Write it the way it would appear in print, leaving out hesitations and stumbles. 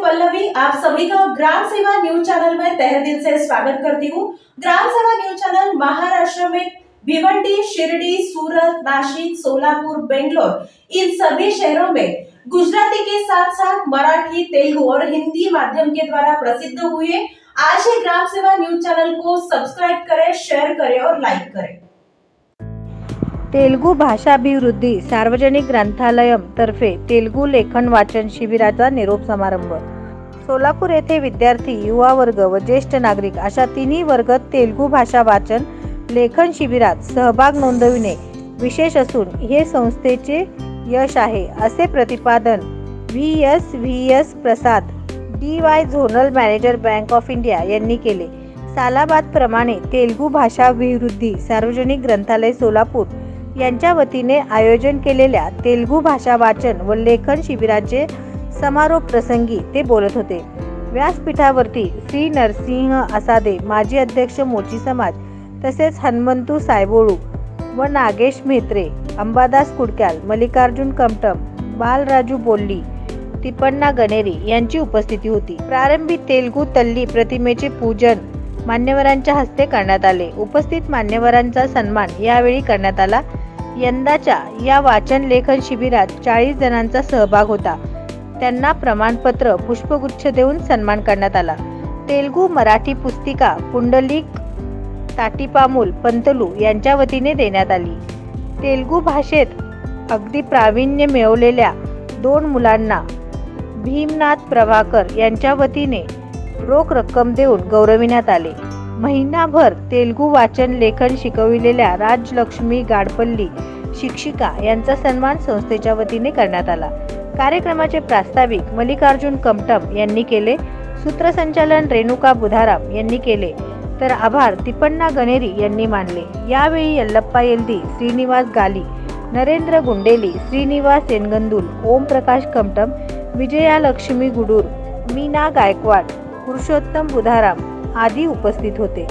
पल्लवी आप सभी का ग्राम सेवा न्यूज चैनल में तहे दिल से स्वागत करती हूँ। ग्राम सेवा न्यूज चैनल महाराष्ट्र में भिवंडी, शिरडी, सूरत, नासिक, सोलापुर, बेंगलोर इन सभी शहरों में गुजराती के साथ साथ मराठी, तेलुगु और हिंदी माध्यम के द्वारा प्रसिद्ध हुए। आज ही ग्राम सेवा न्यूज चैनल को सब्सक्राइब करें, शेयर करें और लाइक करें। तेलुगू भाषाभिवृद्धी सार्वजनिक ग्रंथालयम तर्फे तेलुगू लेखन वाचन शिबिराचा निरोप समारंभ। सोलापूर येथे विद्यार्थी, युवा वर्ग व ज्येष्ठ नागरिक अशा तिन्ही वर्ग तेलुगू भाषा वाचन लेखन शिबिरात सहभाग नोंदविणे विशेष असून हे संस्थेचे यश आहे, असे प्रतिपादन व्ही.एस. प्रसाद DY zonal manager bank of India यांनी केले। सालाबाद प्रमाणे तेलुगू भाषाभिवृद्धी सार्वजनिक ग्रंथालय सोलापूर यांच्या वतीने आयोजन केलेल्या तेलुगू भाषा वाचन व लेखन शिबिराचे समारोप प्रसंगी ते बोलत होते। व्यासपीठावरती श्री नरसिंह आसादे, माजी अध्यक्ष मोची समाज, तसेच हनुमंतू सायबोळू व नागेश म्हेत्रे, अंबादास कुडक्याल, मल्लिकार्जुन कमटम, बालराजू बोल्ली, तिप्पण्णा गणेरी यांची उपस्थिती होती। प्रारंभी तेलुगू तल्ली प्रतिमेचे पूजन मान्यवरांच्या हस्ते करण्यात आले। उपस्थित मान्यवरांचा सन्मान यावेळी करण्यात आला। यंदाच्या या वाचन लेखन शिबिरात 40 जणांचा सहभाग होता। त्यांना प्रमाणपत्र, पुष्पगुच्छ देऊन सन्मान करण्यात आला। तेलुगू मराठी पुस्तिका पुंडलिक ताटीपामुल पंतलू यांच्या वतीने देण्यात आली। तेलुगू भाषेत अगदी प्रावीण्य मिळवलेल्या 2 मुलांना भीमनाथ प्रभाकर यांच्या वतीने रोख रक्कम देऊन गौरविण्यात आले। महिनाभर तेलुगू वाचन लेखन शिकविलेल्या राजलक्ष्मी गाडपल्ली शिक्षिका यांचा सन्मान संस्थेच्या वतीने करण्यात आला। कार्यक्रमाचे प्रास्ताविक मल्लिकार्जुन कमटम यांनी केले। सूत्रसंचालन रेणुका बुधाराम यांनी केले, तर आभार तिप्पण्णा गणेरी यांनी मानले। यावेळी यल्लप्पा येल्दी, श्रीनिवास गाली, नरेंद्र गुंडेली, श्रीनिवास येनगंदुल, ओम प्रकाश कमटम, विजया लक्ष्मी गुडूर, मीना गायकवाड, पुरुषोत्तम बुधाराम आदी उपस्थित होते।